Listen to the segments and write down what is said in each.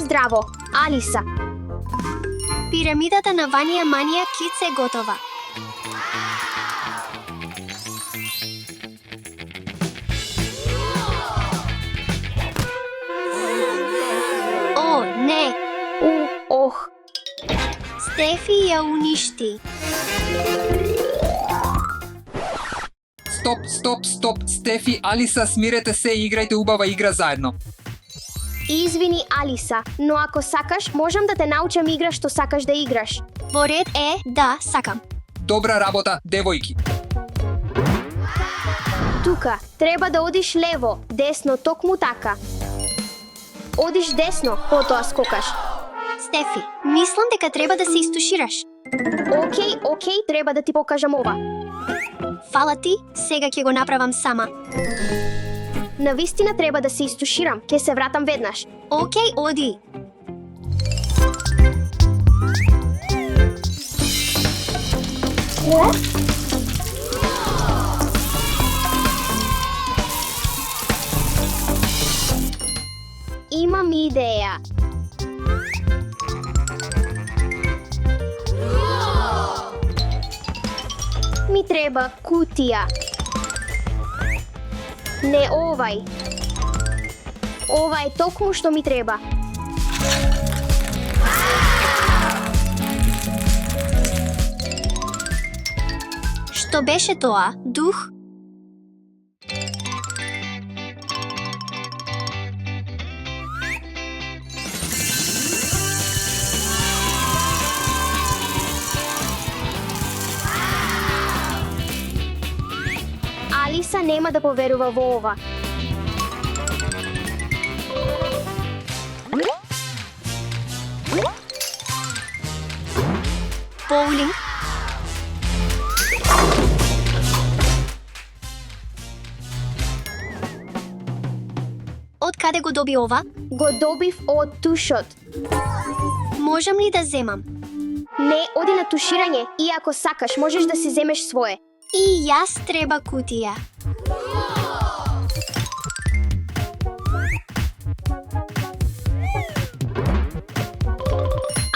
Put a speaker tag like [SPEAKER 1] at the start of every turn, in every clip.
[SPEAKER 1] Здраво, Алиса.
[SPEAKER 2] Пирамидата на Ванија Манија Кидс е готова. О, не!
[SPEAKER 1] Ох.
[SPEAKER 2] Стефи ја уништи.
[SPEAKER 3] Стоп, Стефи, Алиса, смирете се и играјте убава игра заедно.
[SPEAKER 1] Извини, Алиса, но ако сакаш, можам да те научам игра што сакаш да играш.
[SPEAKER 2] Во ред е, да, сакам.
[SPEAKER 3] Добра работа, девојки.
[SPEAKER 1] Тука, треба да одиш лево, десно, токму така. Одиш десно, потоа скокаш.
[SPEAKER 2] Стефи, мислам дека треба да се истушираш.
[SPEAKER 1] Океј, треба да ти покажам ова.
[SPEAKER 2] Фала ти, сега ќе го направам сама.
[SPEAKER 1] Навистина треба да се истуширам, ќе се вратам веднаш.
[SPEAKER 2] Океј, оди.
[SPEAKER 1] Имам идеја. Ми треба кутија. Не овај. Ова е токму што ми треба.
[SPEAKER 2] Што беше тоа? Дух?
[SPEAKER 1] Алиса нема да поверува во ова.
[SPEAKER 2] Боулинг? Од каде го доби ова?
[SPEAKER 1] Го добив од тушот.
[SPEAKER 2] Можам ли да земам?
[SPEAKER 1] Не, оди на туширање и ако сакаш, можеш да си земеш свое.
[SPEAKER 2] И јас треба кутија.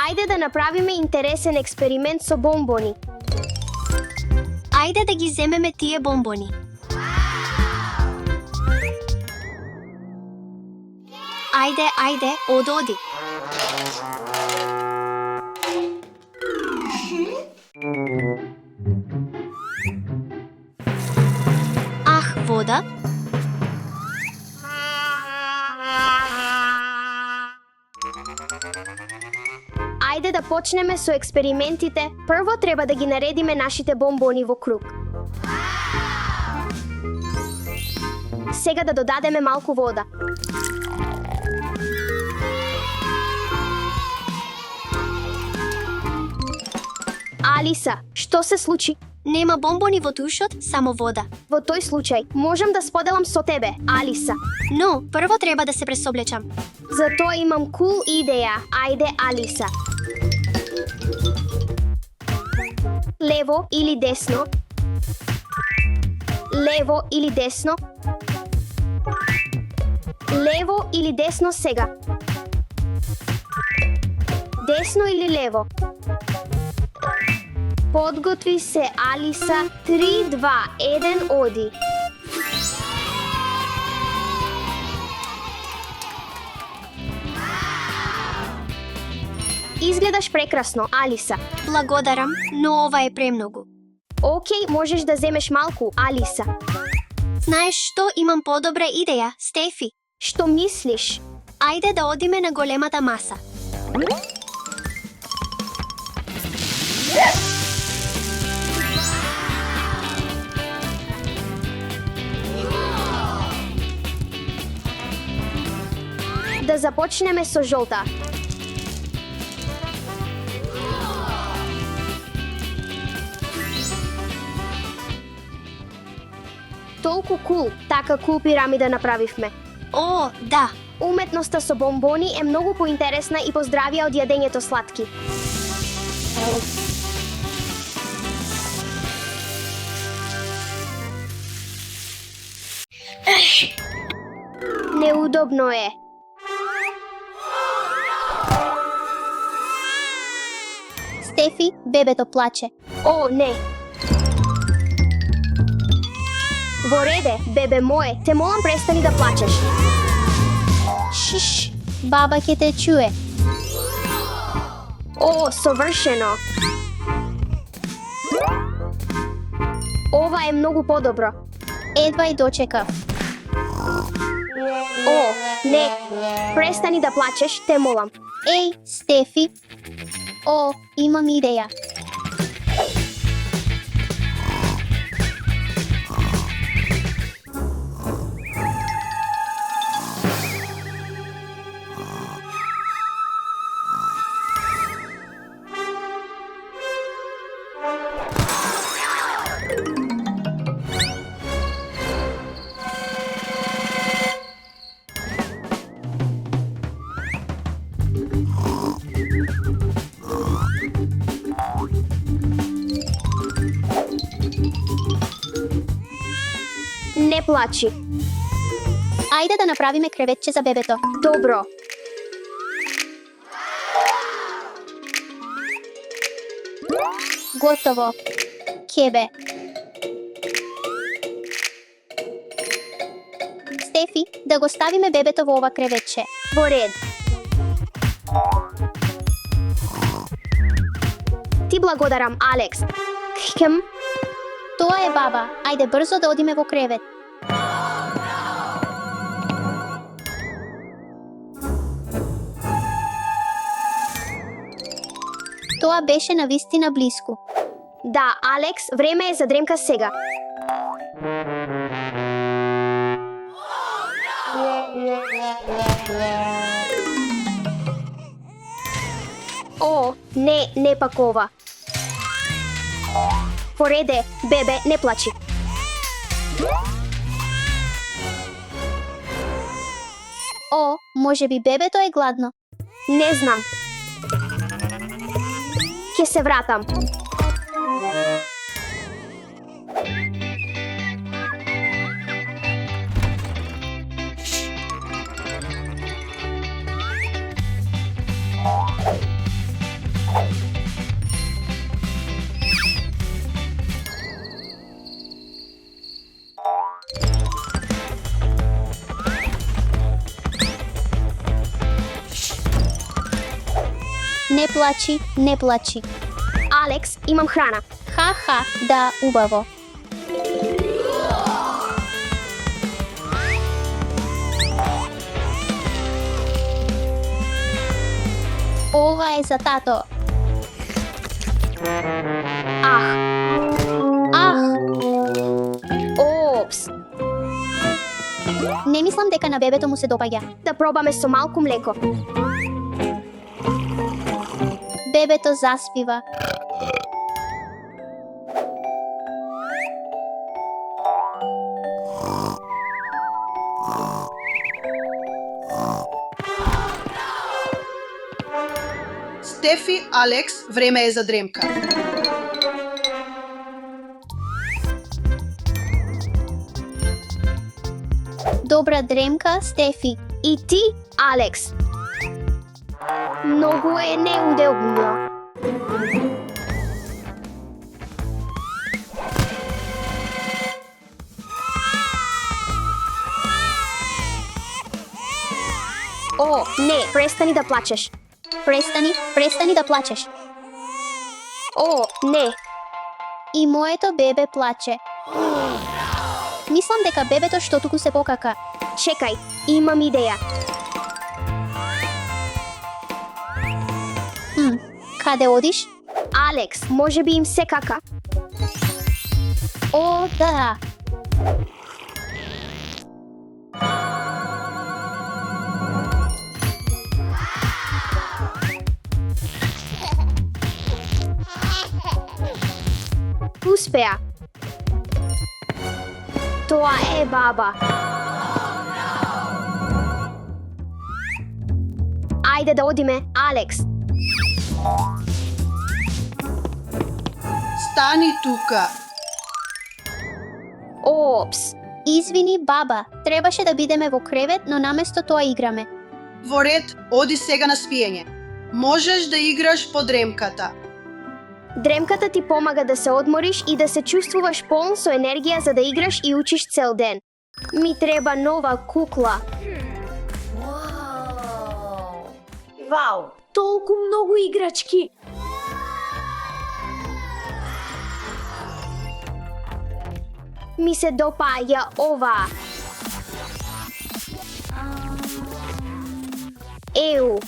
[SPEAKER 1] Ајде да направиме интересен експеримент со бомбони.
[SPEAKER 2] Ајде да ги земеме тие бомбони. Ајде, оди. Ах, вода.
[SPEAKER 1] Ајде да почнеме со експериментите. Прво треба да ги наредиме нашите бомбони во круг. Сега да додадеме малку вода. Алиса, што се случи?
[SPEAKER 2] Нема бомбони во тушот, само вода.
[SPEAKER 1] Во тој случај, можам да споделам со тебе, Алиса.
[SPEAKER 2] Но, прво треба да се пресоблечам.
[SPEAKER 1] Затоа имам кул идеја. Ајде, Алиса. Лево или десно? Лево или десно? Лево или десно сега? Десно или лево? Подготви се, Алиса. 3, 2, 1, оди. Изгледаш прекрасно, Алиса.
[SPEAKER 2] Благодарам, но ова е премногу.
[SPEAKER 1] Океј, можеш да земеш малку, Алиса.
[SPEAKER 2] Знаеш што, имам подобра идеја, Стефи.
[SPEAKER 1] Што мислиш?
[SPEAKER 2] Ајде да одиме на големата маса.
[SPEAKER 1] Да започнеме со жолта. Толку кул, така кул пирамида направивме.
[SPEAKER 2] О, да.
[SPEAKER 1] Уметноста со бомбони е многу поинтересна и поздравија од јадењето сладки. Неудобно е.
[SPEAKER 2] Стефи, бебето плаче.
[SPEAKER 1] О, не. Во реде, бебе мое, те молам престани да плачеш.
[SPEAKER 2] Шиш, баба ќе те чуе.
[SPEAKER 1] О, совршено. Ова е многу подобро.
[SPEAKER 2] Едва и дочекав.
[SPEAKER 1] О, не. Престани да плачеш, те молам.
[SPEAKER 2] Еј, Стефи. О, имам идеја.
[SPEAKER 1] Не плачи.
[SPEAKER 2] Ајде да направиме креветче за бебето.
[SPEAKER 1] Добро.
[SPEAKER 2] Готово. Кебе. Стефи, да го ставиме бебето во ова креветче.
[SPEAKER 1] Во ред. Ти благодарам, Алекс. Хем,
[SPEAKER 2] Тоа е баба. Ајде брзо да одиме во кревет. Тоа беше навистина блиску.
[SPEAKER 1] да, Алекс, време е за дремка сега. О, не пакова. Во реде, бебе, не плачи.
[SPEAKER 2] О, може би бебето е гладно.
[SPEAKER 1] Не знам. Ќе се вратам.
[SPEAKER 2] Не плачи, не плачи.
[SPEAKER 1] Алекс, имам храна.
[SPEAKER 2] Ха-ха, да, убаво. Ова е за тато.
[SPEAKER 1] Ах,
[SPEAKER 2] Ах,
[SPEAKER 1] опс.
[SPEAKER 2] не мислам дека на бебето му се допаѓа.
[SPEAKER 1] Да пробаме со малку млеко.
[SPEAKER 2] Бебето заспива.
[SPEAKER 4] Стефи, Алекс, време е за дремка.
[SPEAKER 2] Добра дремка, Стефи.
[SPEAKER 1] И ти, Алекс. Многу е неудобно. О, не, престани да плачеш.
[SPEAKER 2] Престани да плачеш.
[SPEAKER 1] О, не.
[SPEAKER 2] И моето бебе плаче. Мислам дека бебето што туку се покака.
[SPEAKER 1] Чекај, имам идеја.
[SPEAKER 2] Каде одиш?
[SPEAKER 1] Алекс, може би им се кака.
[SPEAKER 2] О, да.
[SPEAKER 1] Успеа. Тоа е баба. Ајде да одиме, Алекс.
[SPEAKER 4] Стани тука.
[SPEAKER 1] Опс.
[SPEAKER 2] Извини, баба. Требаше да бидеме во кревет, но наместо тоа играме.
[SPEAKER 4] Во ред, оди сега на спиење. Можеш да играш по дремката.
[SPEAKER 1] Дремката ти помага да се одмориш и да се чувствуваш полн со енергија за да играш и учиш цел ден. Ми треба нова кукла.
[SPEAKER 5] Вау, толку многу играчки.
[SPEAKER 1] Ми се допаѓа ова. Еу.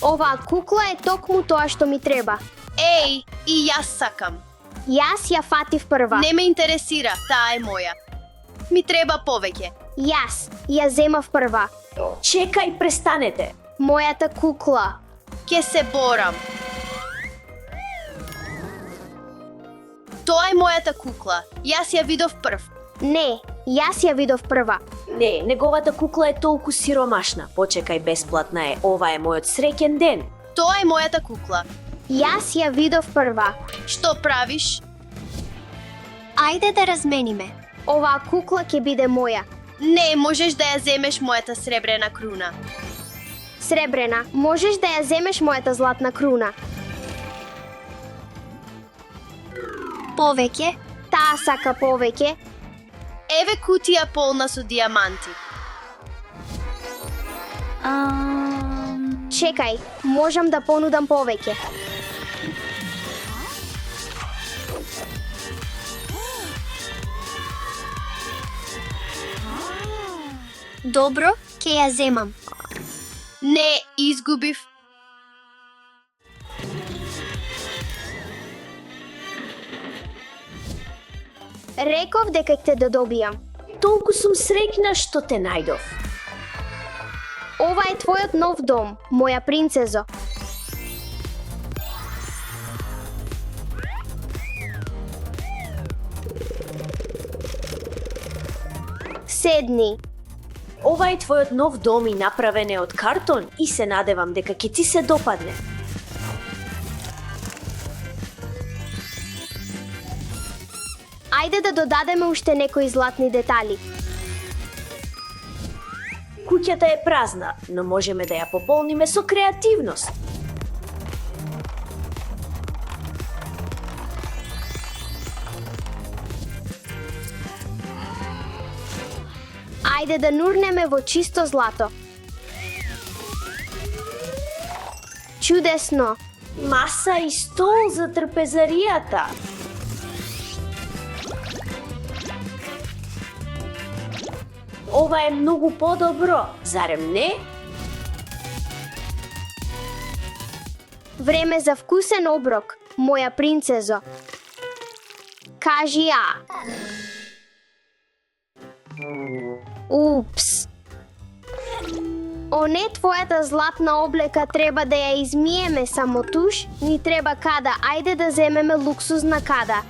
[SPEAKER 1] Оваа кукла е токму тоа што ми треба.
[SPEAKER 5] Еј, и јас сакам.
[SPEAKER 1] Јас ја фатив прва.
[SPEAKER 5] Не ме интересира, таа е моја. Ми треба повеќе.
[SPEAKER 1] Јас ја земав прва.
[SPEAKER 5] Чекај, престанете.
[SPEAKER 1] Мојата кукла.
[SPEAKER 5] Ке се борам. Тоа е мојата кукла. Јас ја видов прв.
[SPEAKER 1] Не, јас ја видов прва.
[SPEAKER 6] Не, неговата кукла е толку сиромашна. Почекај, бесплатна е. Ова е мојот среќен ден.
[SPEAKER 5] Тоа е мојата кукла.
[SPEAKER 1] Јас ја видов прва.
[SPEAKER 5] Што правиш?
[SPEAKER 2] Ајде да размениме.
[SPEAKER 1] Оваа кукла ќе биде моја.
[SPEAKER 5] Не, можеш да ја земеш мојата сребрена круна.
[SPEAKER 1] Сребрена, можеш да ја земеш мојата златна круна.
[SPEAKER 2] Повеќе.
[SPEAKER 1] Таа сака повеќе.
[SPEAKER 5] Еве кутија полна со дијаманти.
[SPEAKER 1] Чекај, можам да понудам повеќе.
[SPEAKER 2] Добро, ќе ја земам.
[SPEAKER 5] Не, изгубив.
[SPEAKER 1] Реков дека ќе те добијам.
[SPEAKER 6] Толку сум среќна што те најдов.
[SPEAKER 1] Ова е твојот нов дом, моја принцезо. Седни.
[SPEAKER 6] Ова е твојот нов дом и направен е од картон и се надевам дека ќе ти се допадне.
[SPEAKER 1] Ајде да додадеме уште некои златни детали.
[SPEAKER 6] Куќата е празна, но можеме да ја пополниме со креативност.
[SPEAKER 1] Ајде да нурнеме во чисто злато. Чудесно!
[SPEAKER 6] Маса и стол за трпезаријата. Ова е многу подобро, зарем не?
[SPEAKER 1] Време за вкусен оброк, моја принцезо. Кажи ја. Упс. О не, твојата златна облека треба да ја измиеме само туш, ни треба када, ајде да земеме луксузна када.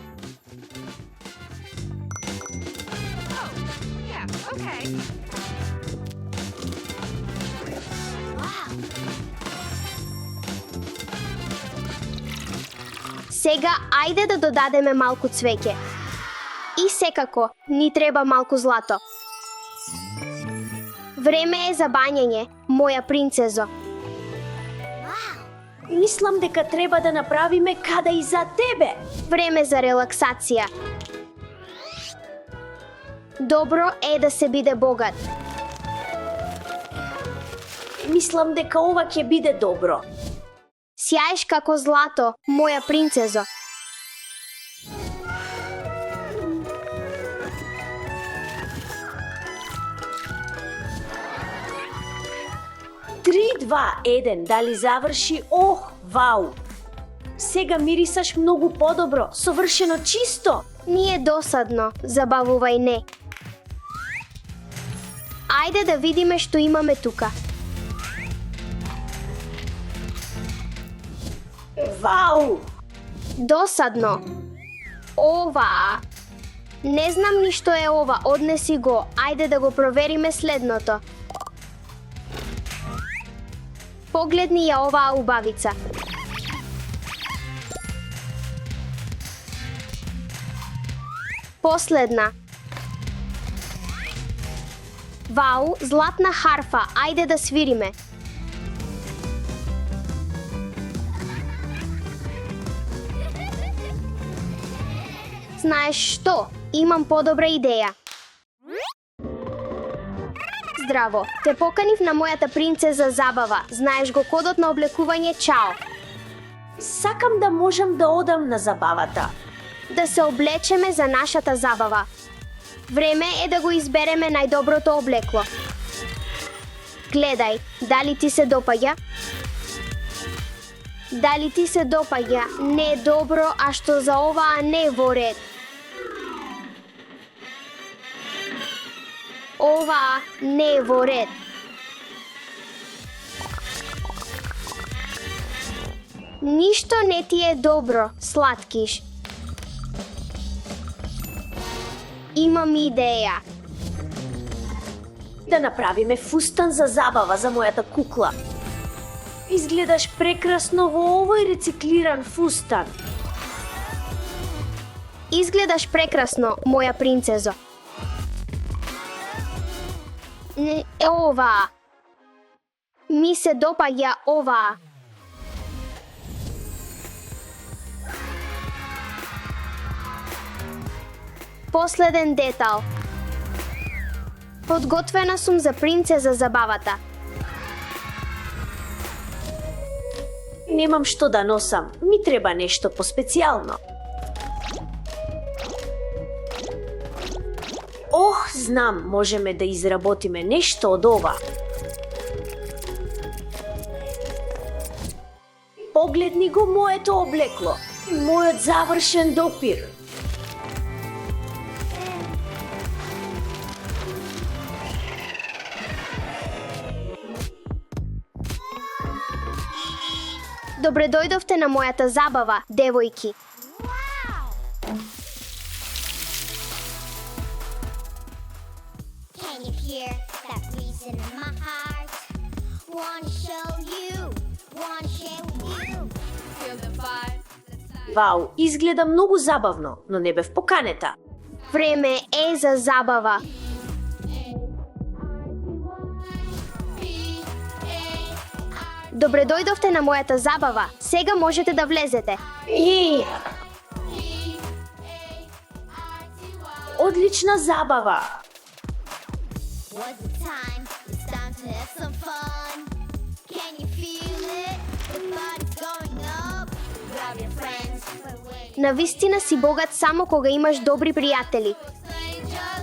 [SPEAKER 1] Сега ајде да додадеме малку цвеќе. И секако, ни треба малку злато. Време е за бањење, моја принцезо.
[SPEAKER 6] Мислам дека треба да направиме када и за тебе.
[SPEAKER 1] Време за релаксација. Добро е да се биде богат.
[SPEAKER 6] Мислам дека ова ќе биде добро.
[SPEAKER 1] Сјаеш како злато, моја принцезо.
[SPEAKER 6] Три, 2, 1, дали заврши? Ох, вау! Сега мирисаш многу подобро, совршено чисто.
[SPEAKER 1] Ни е досадно, забавувај не. Ајде да видиме што имаме тука.
[SPEAKER 6] Вау!
[SPEAKER 1] Досадно. Ова. Не знам ни што е ова, однеси го. Ајде да го провериме следното. Погледни ја оваа убавица. Последна. Вау, златна харфа, ајде да свириме. Знаеш што? Имам подобра идеја. Здраво, те поканив на мојата принцеза забава. Знаеш го кодот на облекување, чао.
[SPEAKER 6] Сакам да можам да одам на забавата.
[SPEAKER 1] Да се облечеме за нашата забава. Време е да го избереме најдоброто облекло. Гледај, дали ти се допаѓа? Дали ти се допаѓа? Не е добро, а што за оваа не е во ред. Оваа не е во ред. Ништо не ти е добро, сладкиш. Имам идеја.
[SPEAKER 6] Да направиме фустан за забава за мојата кукла. Изгледаш прекрасно во овој рециклиран фустан.
[SPEAKER 1] Изгледаш прекрасно, моја принцезо. Не, оваа. Ми се допаѓа оваа. Последен детал. Подготвена сум за принцеза забавата.
[SPEAKER 6] Немам што да носам, ми треба нешто поспецијално. Ох, знам, можеме да изработиме нешто од ова. Погледни го моето облекло, мојот завршен допир.
[SPEAKER 1] Добре дојдовте на мојата забава, девојки.
[SPEAKER 7] Can you hear that reason in my heart? Wanna show you, wanna share with you. Feel the vibe.
[SPEAKER 6] Вау, изгледа многу забавно, но не бев поканета.
[SPEAKER 1] Време е за забава. Добре дојдовте на мојата забава. Сега можете да влезете.
[SPEAKER 6] Одлична забава.
[SPEAKER 7] What's the time? It's time to have some fun. Can you feel it? The body's going up. Grab your friends.
[SPEAKER 1] Навистина си богат само кога имаш добри пријатели.
[SPEAKER 7] Strangers